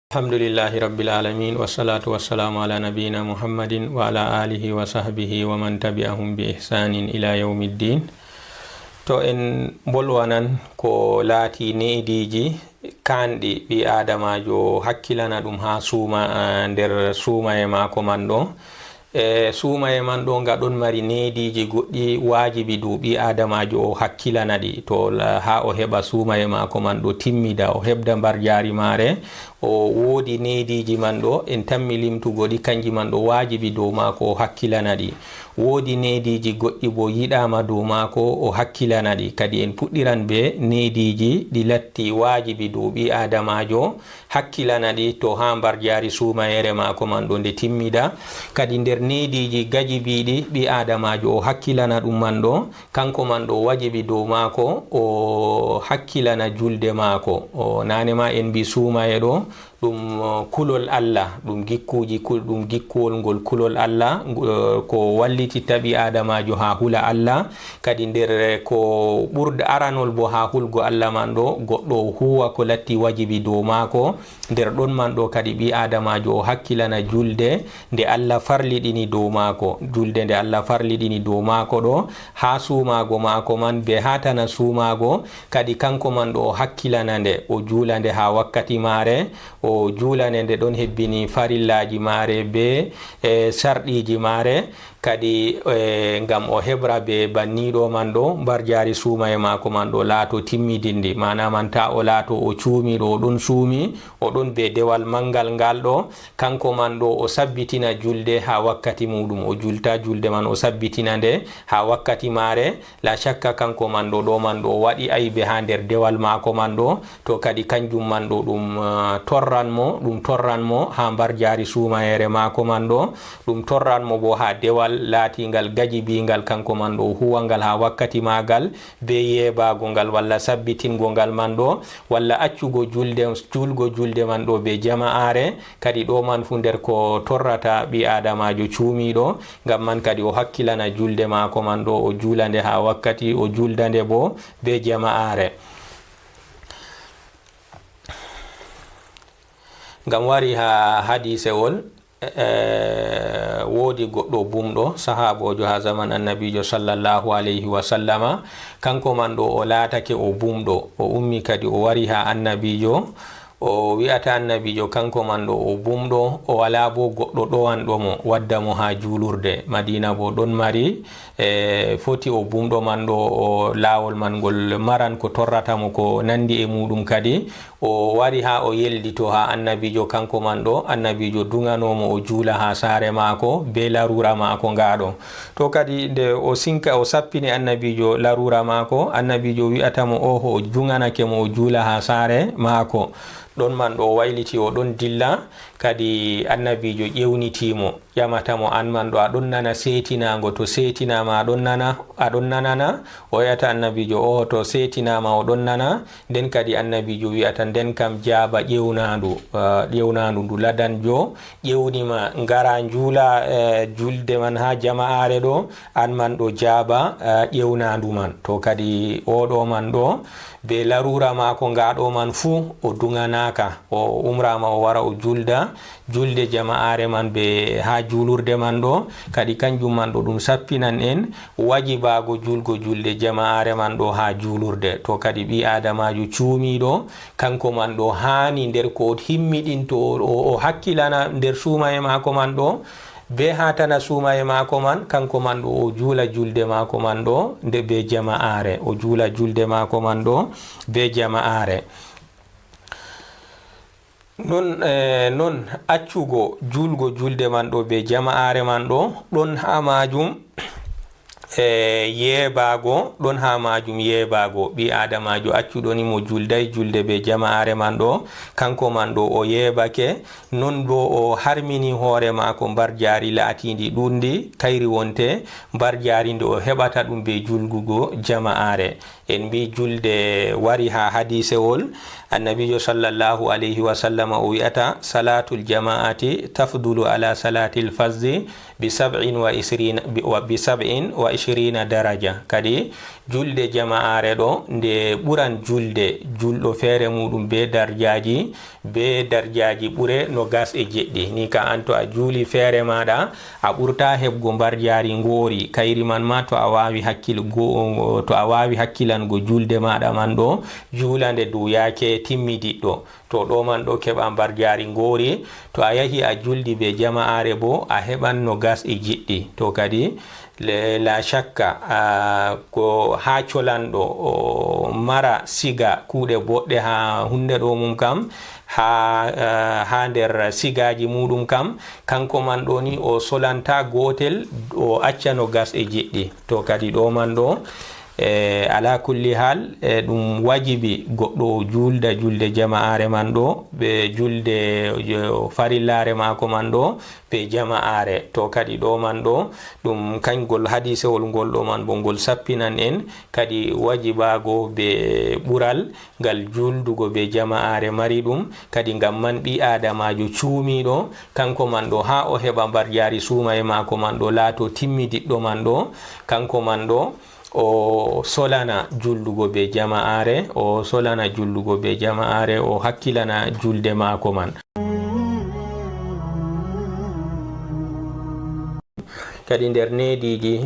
Alhamdulillahi rabbil alamin wassalatu wassalamu ala nabiyyina Muhammadin wa ala alihi wa sahbihi wa man tabi'ahum bi ihsanin ila yawmiddin. To en bolwanan ko laati neediji kanɗi ɓi adamajo hakkilana ɗum ha suuma nder suumaye mako man ɗo. Suumaye man ɗo nga ɗon mari neediji goɗɗi wajibi dow ɓi adamajo o hakkilana ɗi to ha o heɓa suumaye mako man ɗo timmida o heɓda mbar jari mare o woodi neediji man ɗo en tammi limtugo ɗi kanji man ɗo wajibi dow mako o hakkilana ɗi. Woodi neediji goɗɗi bo yiɗama dow mako o hakkilana ɗi. Kadi en puɗɗiran be neediji ɗi latti wajibi dow ɓi adamajo hakkilana ɗi to ha mbar jari suumayere mako man ɗo nde timmida. Kadi nder neediji gajibiɗi ɓi adamajo o hakkilana ɗum man ɗo kanko man ɗo wajibi dow mako o hakkilana julde mako. Nane ma en mbi suumaye ɗo ɗum kulol Allah, ɗum gikkuji ɗum gikkuwol ngol kulol Allah ko wallititta ɓi adamajo ha hula Allah. Kadi nder ko ɓurda aranol bo ha hulgo Allah man ɗo goɗɗo huwa ko latti wajibi dow mako. Nder ɗon man ɗo kadi ɓi adamajo o hakkilana julde nde Allah farliɗini dow mako. Julde nde Allah farliɗini dow mako ɗo ha suumago mako man be hatana suumago kadi kanko man ɗo o hakkilana nde o juula nde ha wakkati mare o juulane nde ɗon hebbini farillaji mare be sarɗiji mare kadi ngam o heɓra be banniɗo man ɗo mbar jari suumaye mako man ɗo laato timmidindi, mana man ta o laato o cuumiɗo o ɗon suumi o ɗon be dewal mangal ngal ɗo kanko man ɗo o sabbitina julde ha wakkati muɗum o julta julde man o sabbitina nde ha wakkati mare. La shakka kanko man ɗo man ɗo o waɗi aybe ha nder dewal mako man ɗo to kadi kanjum man ɗo ɗum torran mo ha mbar jari suumayere mako man ɗo ɗum torran mo bo ha dewal laatingal gajibingal kanko man ɗo huwangal ha wakkati magal be yebago ngal walla sabbitingo ngal man ɗo walla accugo julgo julde man ɗo be jama'are. Kadi ɗo man fu nder ko torrata ɓi adamajo cuumiɗo ngam man kadi o hakkilana julde mako man ɗo o juulande ha wakkati o juldande bo be jama'are. Ngam wari ha hadisewol woodi goɗɗo bumɗo sahabojo ha zaman annabijo sallallahu alayhi wa sallama kanko man ɗo o laatake o bumɗo o ummi kadi o wari ha annabijo o wi'ata annabijo kanko man ɗo o bumɗo o wala bo goɗɗo ɗowanɗo mo wadda mo ha juulurde. Madina bo ɗon mari foti o bumɗo man ɗo o laawol man ngol maran ko torrata mo ko nandi e muɗum. Kadi o wari ha o yeldito ha annabijo kanko man ɗo annabijo duganomo o juula ha saare mako be larura mako ngaɗo. To kadi nde o sinka o sappini annabijo larura mako annabijo wi'atamo oho o duganake mo o juula ha saare mako. Ɗon man ɗo wayliti o ɗon dilla kadi annabijo ƴewnitimo ƴamatamo an man ɗo aɗon nana setinago, to setinama aɗon nanana o yata annabijo o to setinama o ɗon nana. Nden kadi annabijo wi'ata nden kam jaaba ƴewnandu ndu ladanjo ƴewnima ngara juula julde man ha jama'are ɗo an man ɗo jaaba ƴewnandu man. To kadi oɗo man ɗo be larura mako ngaɗo man fu o duganaka o umrama o wara o julde jama'are man be ha julurde man ɗo kadi kanjum man ɗo ɗum sappinan en wajibago julgo julde jama'are man ɗo ha julurde. To kadi ɓi adamajo cuumiɗo kanko man ɗo hani nder ko himmiɗinto o hakkilana nder suumaye mako man ɗo be hatana suumaye mako man kanko man ɗo o juula julde mako man ɗo nde be jama'are o juula julde mako man ɗo be jama'are. Non accugo julgo julde man ɗo be jama'are man ɗo ɗon ha majum ɗon ha majum yebago ɓi adamajo accuɗoni mo julday julde be jama'are man ɗo kanko man ɗo o yebake non bo o harmini hoore mako mbar jari laatindi ɗundi kayri wonte mbar jari nde o heɓata ɗum be julgugo jama'are. En mbi julde wari ha hadisewol annabijo sallallahu alayhi wa sallam o wi'ata salatul jama'ati tafdulu ala salatil fazzi bi 27 20 daraja. Kadi julde jama'are ɗo nde ɓuran julde julɗo feere muɗum be darjaji ɓure no gas e jeɗɗi. Ni ka an to a juuli feere maɗa a ɓurta heɓgo mbarjari ngori, kayri man ma to a wawi hakkilango julde maɗa man ɗo julande dow yake timmidiɗɗo, to ɗo man ɗo keɓa mbarjari ngori. To a yahi a juldi be jama'are bo a heɓan no gas e jeɗɗi. To kadi la shakka ko ha colanɗo mara siga kuuɗe boɗɗe ha hunde ɗo mum kam ha nder sigaji muɗum kam, kanko man ɗo ni o solanta gotel o acca no gas e jeɗɗi. To kadi ɗo man ɗo ala kulli hal ɗum wajibi goɗɗo julda julde jama'are man ɗo ɓe julde farillare mako man ɗo be jama'are. To kadi ɗo man ɗo ɗum kangol hadisewol ngol ɗo man bo ngol sappinan en kadi wajibago be ɓural ngal juldugo be jama'are mari ɗum. Kadi ngam man ɓi adamajo cuumiɗo kanko man ɗo ha o heɓa mbarjari suuma e mako man ɗo laato timmidiɗɗo man ɗo, kanko man ɗo o solana juldugo be jama'are, o hakkilana julde mako man. Kadi nder nediji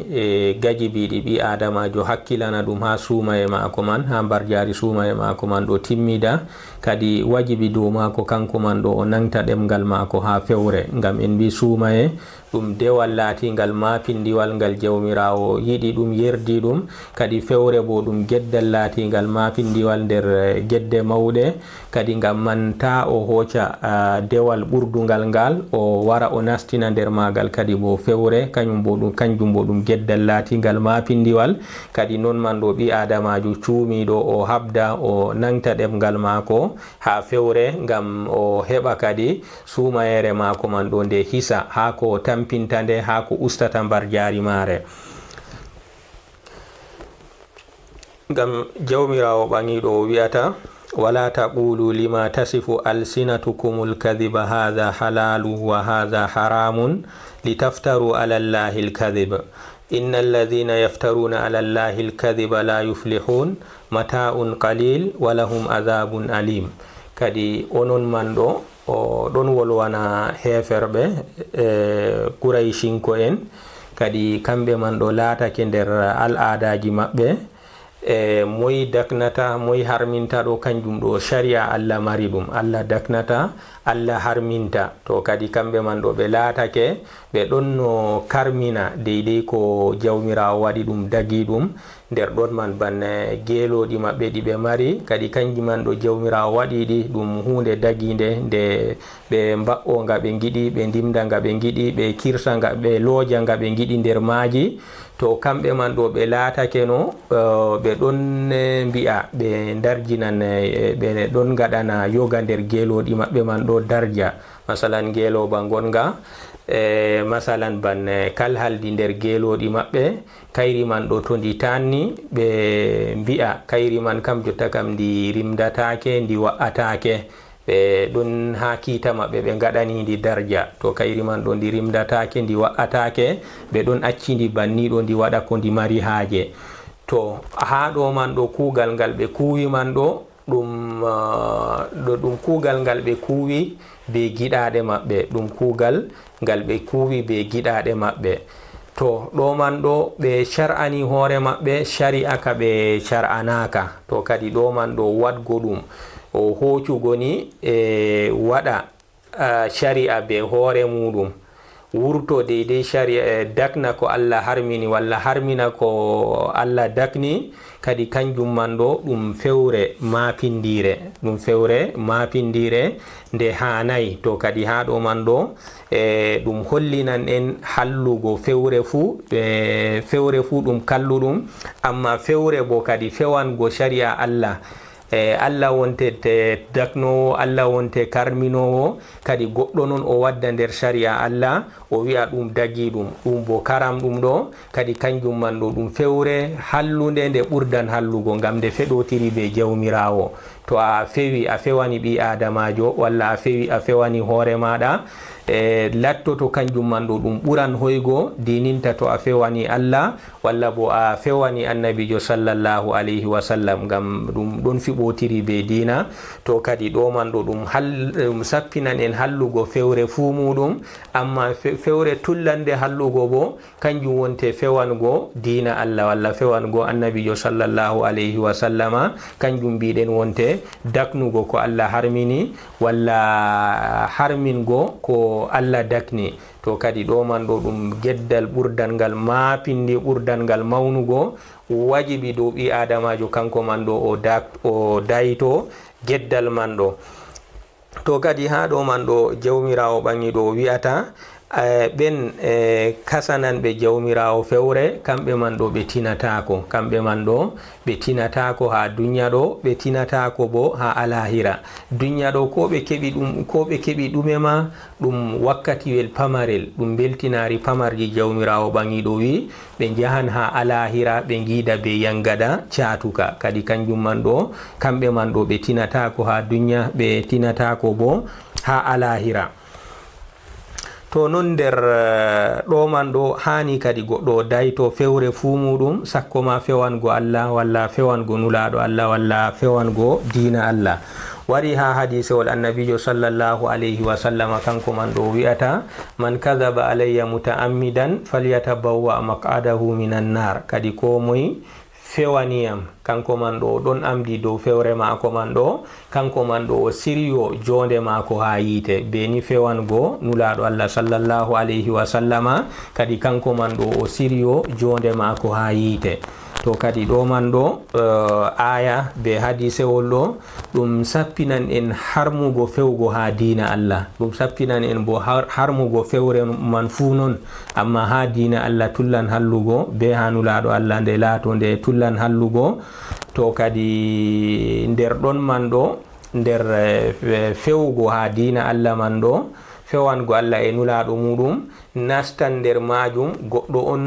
gajibiɗi ɓi adamajo hakkilana ɗum ha suumaye mako man, ha mbarjari suumaye mako man ɗo timmida. Kadi wajibi dow mako kanko man ɗo o nangta ɗemgal mako ha fewre, ngam en mbi suumaye ɗum dewal latingal mapindiwal ngal jawmirawo yiɗi ɗum yerdi ɗum. Kadi fewre bo ɗum geddal latingal mapindiwal nder gedde mawɗe. Kadi ngam man ta o hoca dewal ɓurdungal ngal o wara o nastina nder magal. Kadi bo fewre kanjum bo ɗum geddal latingal mapindiwal. Kadi non man ɗo ɓi adamajo cuumiɗo o habda o nangta ɗemgal mako ha fewre ngam o heɓa kadi suumayere mako man ɗo nde hisa ha ko tampinta nde, ha ko ustata mbarjari mare. Ngam jawmirawo ɓangiɗo o wi'ata wala taqulu lima tasifu alsinatukumul kadhiba hadha halalu wa hadha haramun litaftaru ala llahi alkadhib innal ladhina yaftaruna ala llahi alkadhiba la yuflihun mata'un qalil wa lahum adhabun alim. Kadi onon man ɗo o ɗon wolwana heferɓe Qurayshinko en, kadi kamɓe man ɗo laatake nder al'adaji maɓɓe moy daknata moy harminta ɗo kanjum ɗo sharia Allah mari ɗum, Allah daknata Allah harminta. To kadi kamɓe man ɗo ɓe laatake ɓe ɗon no karmina deydey ko jawmirawo waɗi ɗum dagi ɗum nder ɗon man banne geeloɗi maɓɓe ɗi ɓe mari. Kadi kanji man ɗo jawmirawo waɗiɗi ɗum hunde daginde nde ɓe mba'o nga ɓe giɗi, ɓe ndimda nga ɓe giɗi, ɓe kirsa nga, ɓe looja nga ɓe giɗi nder maaji. To kamɓe man ɗo ɓe laatake no ɓe ɗon mbi'a ɓe darjinan ɓe ɗon gaɗana yoga nder geeloɗi maɓɓe man ɗo darja. Masalan geeloba gonga masalan banne kalhaldi nder geeloɗi maɓɓe kayri man ɗo to ndi tanni ɓe mbi'a kayri man kam jotta kam ndi rimdatake, ndi wa'atake. Ɓe ɗon ha kiita maɓɓe ɓe gaɗani ndi darja. To kayri man ɗo ndi rimdatake, ndi wa'atake, ɓe ɗon acci ndi banniɗo ndi waɗa ko ndi mari haaje. To ha ɗo man ɗo kuugal ngal ɓe kuwi man ɗo ɗum kuugal ngal ɓe kuwi be giɗaɗe maɓɓe, ɗum kuugal ngal ɓe kuwi be giɗaɗe maɓɓe. To ɗo man ɗo ɓe shar'ani hoore maɓɓe shari'a ka ɓe shar'anaka. To kadi ɗo man ɗo waɗgo ɗum o hoccugo ni waɗa shari'a be hoore muɗum, wurto deydey shari'a dakna ko Allah harmini walla harmina ko Allah dakni. Kadi kanjum man ɗo ɗum fewre mapindire nde hanayi. To kadi ha ɗo man ɗo ɗum hollinan en hallugo fewre fu ɗum kalluɗum, amma fewre bo kadi fewango shari'a Allah. Allah wonte daknowo, Allah wonte karminowo. Kadi goɗɗo non o wadda nder shari'a Allah o wi'a ɗum dagi ɗum bo karam ɗum ɗo. Kadi kanjum man ɗo ɗum fewre hallunde nde ɓurdan hallugo ngam nde feɗotiri be jawmirawo. to a fewi a fewani ɓi adamajo walla a fewi a fewani hoore maɗa lattoto kanjum man ɗo ɗum ɓuran hoygo dininta to a fewani Allah walla bo a fewani annabijo sallallahu alayhi wa sallam, ngam ɗum ɗon fiɓotiri be dina. to kadi ɗo man ɗo ɗum sappinan en hallugo fewre fuu muɗum, amma fewre tullande hallugo bo kanjum wonte fewango dina Allah walla fewango annabijo sallallahu alayhi wa sallama, kanjum mbiɗen wonte daknugo ko Allah harmini walla harmingo ko Allah dakni. to kadi ɗo man ɗo ɗum geddal ɓurdal ngal mapinde ɓurdal ngal mawnugo wajibi dow ɓi adamajo kanko man ɗo o dayto geddal man ɗo. to kadi ha ɗo man ɗo jawmirawo ɓangi ɗo wi'ata ɓen kasananɓe jawmirawo fewre kamɓe man ɗo ɓe tinatako, kamɓe man ɗo ɓe tinatako ha duniya ɗo, ɓe tinatako bo ha alahira. duniya ɗo ko ɓe keɓi ɗume ma ɗum wakkatiwel pamarel, ɗum beltinari pamarji jawmirawo ɓangiɗo wi ɓe jahan ha alahira ɓe gida be yangada catuka, kadi kanjum man ɗo kamɓe man ɗo ɓe tinatako ha duniya, ɓe tinatako bo ha alahira. to non nder ɗo man ɗo hani kadi goɗɗo dayto fewre fuu muɗum, sakko ma fewango Allah walla fewango nulaɗo Allah walla fewango dina Allah. wari ha hadisewol annabijo sallallahu alayhi wa sallama kanko man ɗo wi'ata man kadhaba alayya muta'ammidan falyatabawwa maq'adahu minan nar, kadi ko moy fewaniyam kanko man ɗo ɗon amdi dow fewre mako man ɗo, kanko man ɗo o siryo jonde mako ha yite beni fewango nulaɗo Allah sallallahu alayhi wa sallama, kadi kanko man ɗo o siryo jonde mako ha yite. to kadi ɗo man ɗo aya be hadisewol ɗo ɗum sappinan en harmugo fewgo ha dina Allah, ɗum sappinan en bo harmugo fewre man fuu non, amma ha dina Allah tullan hallugo be ha nulaɗo Allah nde laato nde tullan hallugo. to kadi nder ɗon man ɗo nder fewgo ha dina Allah man ɗo, fewango Allah e nulaɗo muɗum nastan nder majum goɗɗo on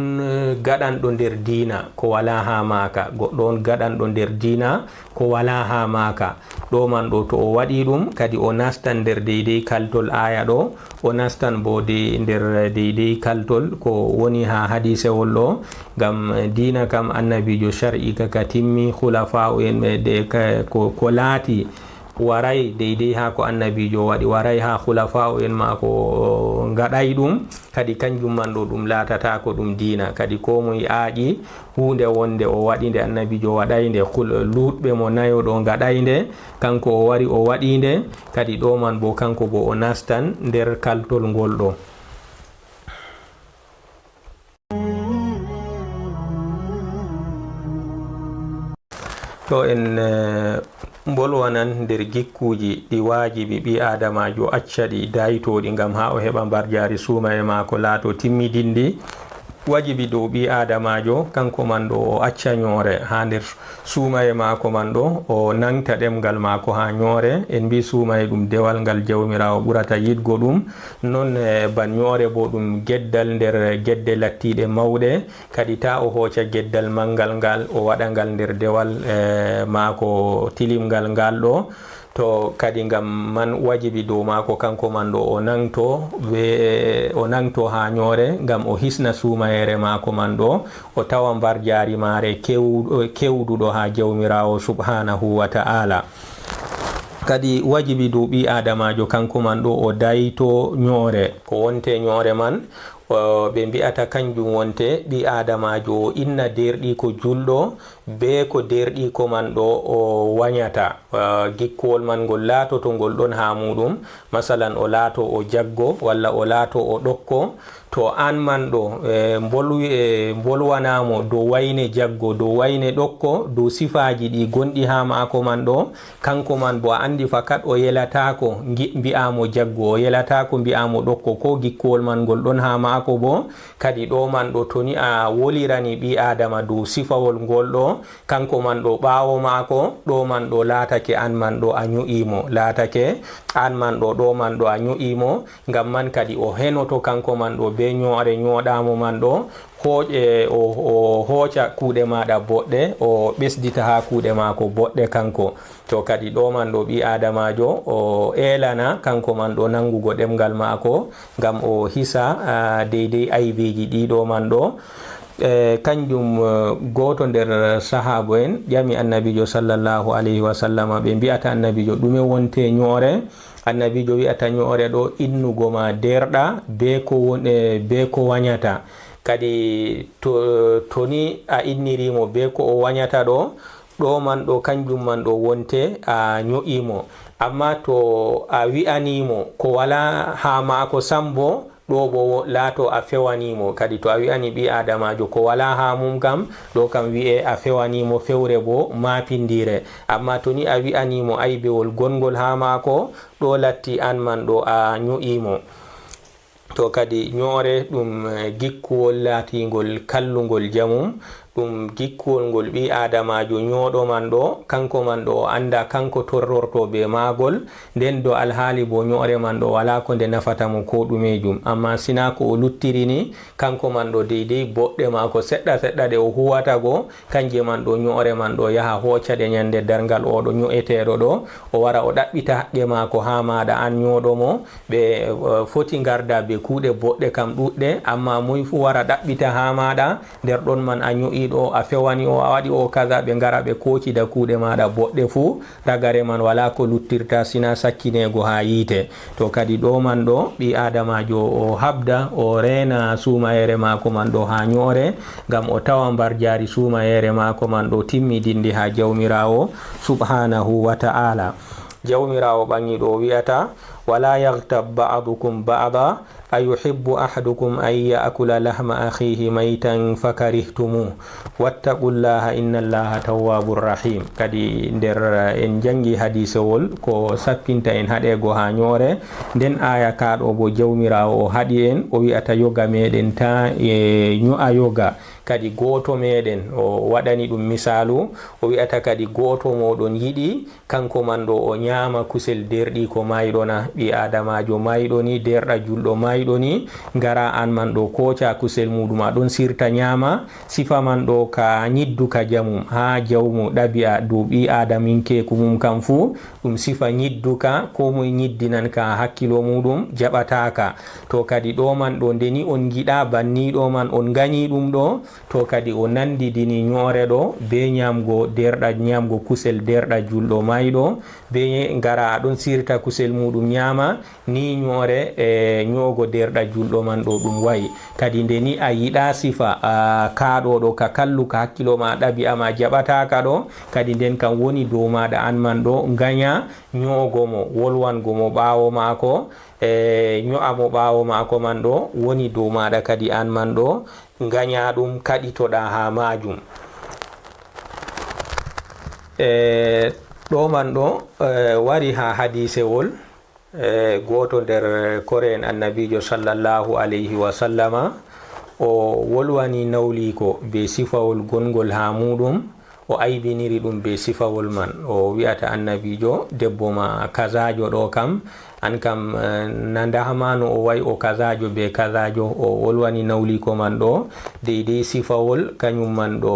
gaɗanɗo nder dina ko wala ha maka, goɗɗo on gaɗanɗo nder dina ko wala ha maka. ɗo man ɗo to o waɗi ɗum kadi o nastan nder deydey kaltol aya ɗo, o nastan bo nder deydey kaltol ko woni ha hadisewol ɗo, ngam dina kam annabijo shar'i kaka timmi, khulafa'u en ko laati waray deydey ha ko annabijo waɗi, waray ha khulafa'u en mako gaɗay ɗum, kadi kanjum man ɗo ɗum latata ko ɗum dina. kadi ko moye aaƴi hunde wonde o waɗi nde annabijo waɗaynde, luɗɓe mo nayo ɗo gaɗaynde, kanko o wari o waɗinde, kadi ɗo man bo kanko bo o nastan nder kaltol ngol ɗo. to en bolwanan nder gikkuji ɗi wajibi ɓi adamajo acca ɗi daytoɗi ngam ha o heɓa mbarjari suuma e mako laato timmidindi. wajibi dow ɓi adamajo kanko man ɗo o acca ñoore ha nder suumaye mako man ɗo, o nangta ɗemgal mako ha ñoore. en mbi suumaye ɗum dewal ngal jawmirawo ɓurata yidgo ɗum, non ban ñoore bo ɗum geddal nder gedde lattiɗe mawɗe, kadi ta o hooca geddal mangal ngal o waɗa ngal nder dewal mako tilimgal ngal ɗo. to kadi ngam man wajibi dow mako kanko man ɗo o nangto ha ñoore ngam o hisna suumayere mako man ɗo, o tawa mbar jaari mare kewduɗo ha jawmirawo subhanahu wa ta'ala. kadi wajibi dow ɓi adamajo kanko man ɗo o dayto ñoore, ko wonte ñoore man ɓe mbi'ata kanjum wonte ɓi adamajo o inna derɗi ko julɗo be ko derɗi ko man ɗo o wañata. gikkowol man ngol laatoto ngol ɗon ha muɗum, masalan o laato o jaggo walla o laato o ɗokko, to an man ɗo bolwanamo dow wayne jaggo, dow wayne ɗokko, dow sifaji ɗi gonɗi ha mako man ɗo, kanko man bo a andi fakat o yelatako mbi'amo jaggo, o yelatako mbi'amo ɗokko, ko gikkowol man ngol ɗon ha mako mako bo kadi ɗo man ɗo toni a wolirani ɓi adama dow sifawol ngol ɗo kanko man ɗo ɓawo mako ɗo man ɗo latake an man ɗo a ño'imo latake an man ɗo man ɗo a ño'imo ngam man kadi o henoto kanko man ɗo be ñoore ñoɗamo man ɗo hoƴe o hooca kuuɗe maɗa boɗɗe o ɓesdita ha kuuɗe mako boɗɗe kanko to kadi ɗo man ɗo ɓi adamajo o elana kanko man ɗo nangugo ɗemgal mako ngam o hisa deydey aybiji ɗiɗo man ɗo kanjum goto nder sahabo en ƴami annabijo sallallahu alayhi wa sallam ɓe mbiyata annabijo ɗume wonte ñoore annabijo wi'ata ñoore ɗo innugo ma derɗa be ko wañata kadi to ni a innirimo be ko o wañata ɗo man ɗo kanjum man ɗo wonte a ño'imo amma to a wi'animo ko wala ha mako sambo ɗo bo laato a fewanimo kadi to a wi'ani ɓi adamajo ko wala ha mum kam ɗo kam wi'e a fewanimo fewre bo mapindire amma to ni a wi'animo aybewol gongol ha mako ɗo latti an man ɗo a ño'imo to kadi ñoore ɗum gikkuwol laatingol kallugol jamum ɗum gikkuwol ngol ɓi adamajo ñooɗo man ɗo kanko man ɗo o anda kanko torrorto be magol nden do alhaali bo ñoore man ɗo wala ko nde nafata mo ko ɗumejum amma sina ko o luttiri ni kanko man ɗo deydey boɗɗe mako seɗɗa seɗɗa ɗe o huwata go kanje man ɗo ñoore man ɗo yaha hoccaɗe ñande dargal oɗo ño'eteɗo ɗo o wara o ɗaɓɓita haqqe mako ha maɗa an ñooɗo mo ɓe foti garda be kuuɗe boɗɗe kam ɗuɗɗe amma muy fu wara ɗaɓɓita ha maɗa nder ɗon man a ño'i ɗo a fewani o a waɗi o kaza ɓe ngara ɓe kocida kuuɗe maɗa boɗɗe fu ragare man wala ko luttirta sina sakkinego ha yiite to kadi ɗo man ɗo ɓi adamajo o habda o rena sumayere mako man ɗo ha ñoore ngam o tawa mbar jari sumayere mako man ɗo timmidindi ha jawmirawo subhanahu wa ta'ala jawmirawo ɓangiɗo wi'ata wala yaghtab ba'dukum ba'da ayuhibbu ahadukum an ya'kula lahma akhihi maytan fakarihtumuh wattaqullaha innallaha tawwabur rahim kadi nder en jangi hadisewol ko sappinta en haɗego ha ñoore nden aya kaɗo bo jawmirawo o haɗi en o wi'ata yoga meɗen ta e ño'a yoga kadi goto meɗen o waɗani ɗum misalu o wi'ata kadi goto moɗon yiɗi kanko man ɗo o ñama kusel derɗi ko mayɗona ɓi adamajo mayɗo ni derɗa julɗo mayɗo ni ngara an man ɗo koca kusel muɗum aɗon sirta ñama sifa man ɗo ka ñidduka jamum ha jawmu ɗabi'a dow ɓi adaminkeku mum kam fu ɗum sifa ñidduka ko moye ñiddinan ka hakkilo muɗum jaɓataka to kadi ɗo man ɗo ndeni on giɗa banniɗo man on gañi ɗum ɗo to kadi o nandidini ñoore ɗo be ñamgo derɗa ñamgo kusel derɗa julɗo mayɗo be ngara aɗon sirta kusel muɗum ñama ni ñoore e ñoogo derɗa julɗo man ɗo ɗum wayi kadi nde ni a yiɗa sifa kaɗo ɗo ka kalluka hakkilo ma ɗabi'a ma jaɓataka ɗo kadi nden kam woni dow maɗa an man ɗo gaña ñoogomo wolwangomo ɓawo mako e ño'amo ɓawo mako man ɗo woni dow maɗa kadi an man ɗo gaña ɗum kaɗitoɗa ha majum ɗo man ɗo wari ha hadisewol goto nder kore en annabijo sallallahu alayhi wa sallama o wolwani nawliko be sifawol gongol ha muɗum o aybiniri ɗum be sifawol man o wi'ata annabijo debbo ma kazajo ɗo kam an kam nandahmano o wayi o kazajo be kazajo o wolwani nawliko man ɗo deydey sifawol kañum man ɗo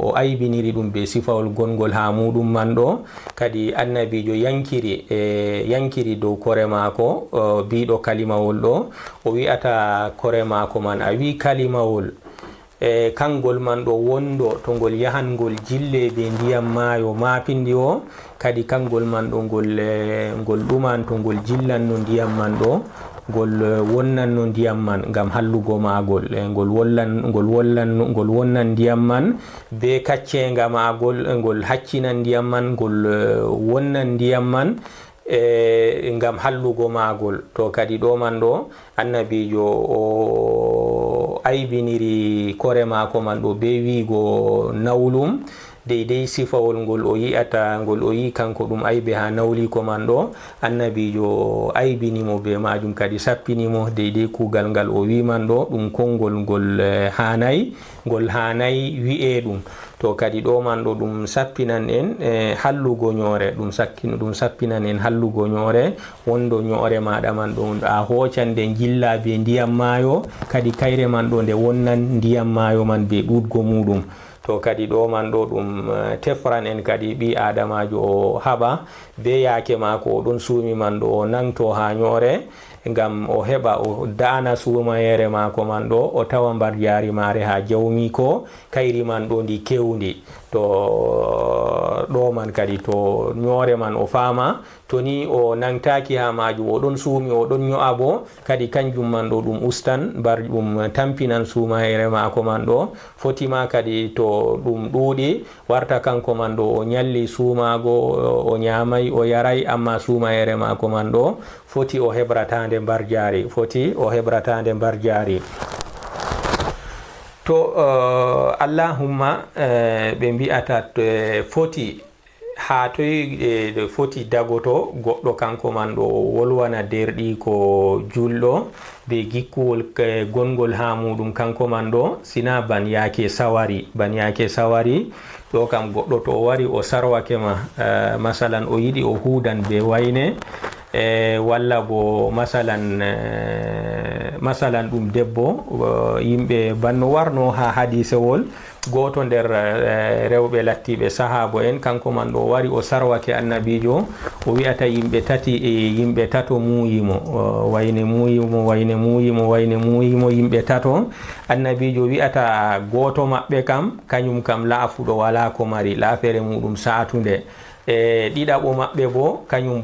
o aybiniri ɗum be sifawol gongol ha muɗum man ɗo kadi annabijo yankiri dow kore mako biɗo kalimawol ɗo o wi'ata kore mako man a wi kalimawol kangol man ɗo wondo to ngol yahangol jille be ndiyam maayo mapindi o kadi kangol man ɗo ngol ɗuman to ngol jillanno ndiyam man ɗo ngol wonnanno ndiyam man ngam hallugo magol ngol wonnan ndiyam man be kaccenga magol ngol haccinan ndiyam man ngol wonnan ndiyam man ngam hallugo magol to kadi ɗo man ɗo annabijo o aybiniri kore mako man ɗo be wigo nawlum deydey sifawol ngol o yi'ata ngol o yi kanko ɗum aybe ha nawli ko man ɗo annabijo aybinimo be majum kadi sappinimo deydey kugal ngal o wiman ɗo ɗum konngol ngol hanay wi'e ɗum. to kadi ɗo man ɗo ɗum sappinan en hallugo ñoore ɗum sappinan en hallugo ñoore wondo ñoore maɗa man ɗo a hocan nde jilla be ndiyam maayo kadi kayre man ɗo nde wonnan ndiyam maayo man be ɗuɗgo muɗum. to kadi ɗo man ɗo ɗum tefran en kadi ɓi adamajo o haɓa be yaake mako o ɗon suumi man ɗo o nangto ha ñoore ngam o heɓa o dana suumayere mako man ɗo o tawa mbar jari mare ha jawmi ko kayri man ɗo ndi kewndi. to ɗo man kadi to ñoore man o faama to ni o nangtaki ha majum o ɗon suumi o ɗon ño'a bo kadi kanjum man ɗo ɗum ustan mbar ɗum tampinan suumayere mako man ɗo fotima kadi to ɗum ɗuuɗi warta kanko man ɗo o ñalli suumago o ñamay o yaray amma suumayere mako man ɗo foti o hebratande mbar jaari to allahumma ɓe mbi'ata foti ha toy foti dagoto goɗɗo kanko man ɗo wolwana derɗi ko julɗo be gikkuwol gongol ha muɗum kanko man ɗo sina ban yake sawari ɗo kam goɗɗo to o wari o sarwake ma masalan o yiɗi o huudan be wayne walla bo masalan ɗum debbo yimɓe banno warno ha hadisewol goto nder rewɓe lattiɓe sahabo en kanko man ɗo wari o sarwake annabijo o wi'ata yimɓe tato muuyimo wayne muuyimo yimɓe tato annabijo wi'ata goto maɓɓe kam kañum kam laafuɗo wala ko mari laafere muɗum saatunde ɗiɗaɓo maɓɓe bo kañum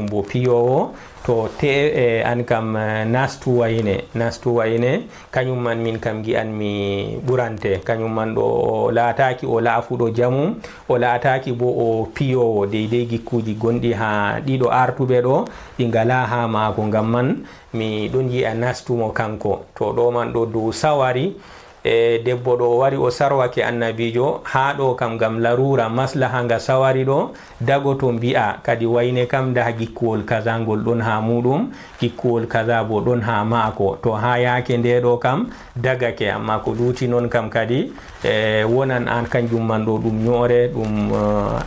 bo piyowo to te an kam nastu wayne kañum man min kam gi'an mi ɓurante kañum man ɗo o laataki o laafuɗo jamum o laataki bo o piyowo deydey gikkuji gonɗi ha ɗiɗo artuɓe ɗo ɗi ngala ha maako ngam man mi ɗon yi'a nastumo kanko. to ɗo man ɗo dow sawari debbo ɗo wari o sarwake annabijo ha ɗo kam ngam larura maslaha nga sawari ɗo dagoto mbi'a kadi wayne kam da gikkuwol kaza ngol ɗon ha muɗum gikkuwol kaza bo ɗon ha maako to ha yake nde ɗo kam dagake amma ko luti noon kam kadi wonan an kanjum man ɗo ɗum ñoore ɗum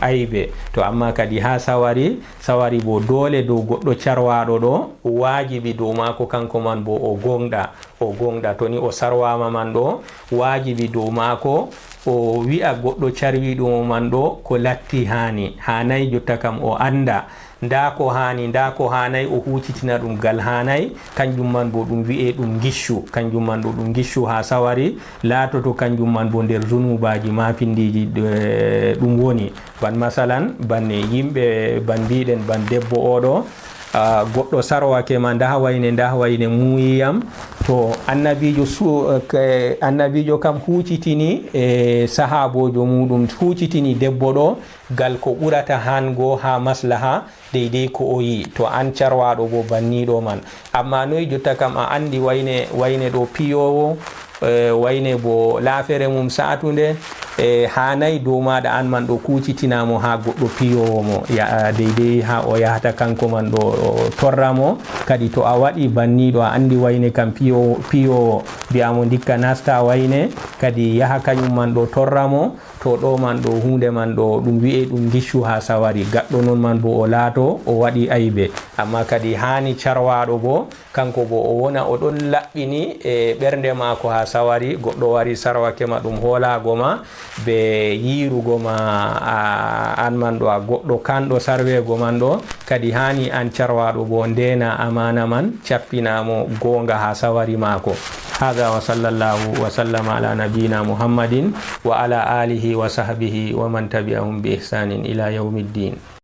aybe to amma kadi ha sawari bo dole dow goɗɗo carwaɗo ɗo wajibi dow maako kanko man bo o gonɗa to ni o sarwama man ɗo wajibi dow maako o wi'a goɗɗo carwiɗo man ɗo ko latti hanay jotta kam o anda nda ko hanay o hucitina ɗum gal hanay kanjum man bo ɗum wi'e ɗum gishu ha sawari laatoto kanjum man bo nder zunubaji mapindiji ɗum woni ban masalan banne yimɓe ban mbiɗen ban debbo oɗo goɗɗo sarwake ma nda wayne muuyiyam to annabijo kam hucitini sahabojo muɗum hucitini debbo ɗo gal ko ɓurata hango ha maslaha deydey ko o yi to an carwaɗo bo banniɗo man amma noyi jotta kam a andi wayne ɗo piyowo wayne bo laafere mum saatunde hanay dow maɗa an man ɗo kucitinamo ha goɗɗo piyowo mo deydey ha o yahata kanko man ɗo torramo kadi to a waɗi banniɗo a andi wayne kam piyowo mbiyamo dikka nasta wayne kadi yaha kañum man ɗo torramo to ɗo man ɗo hunde man ɗo ɗum wi'e ɗum gishu ha sawari gaɗɗo non man bo o laato o waɗi aybe amma kadi hani carwaɗo bo kanko bo o wona o ɗon laɓɓini ɓernde mako ha sawari goɗɗo wari sarwake ma ɗum hoolago ma be yirugo ma an man ɗo a goɗɗo kanɗo sarwego man ɗo kadi hani an carwaɗo bo ndena amana man cappinamo gonga ha sawari mako. هذا وصلى الله وسلم على نبينا محمد وعلى آله وصحبه ومن تبعهم بإحسان إلى يوم الدين.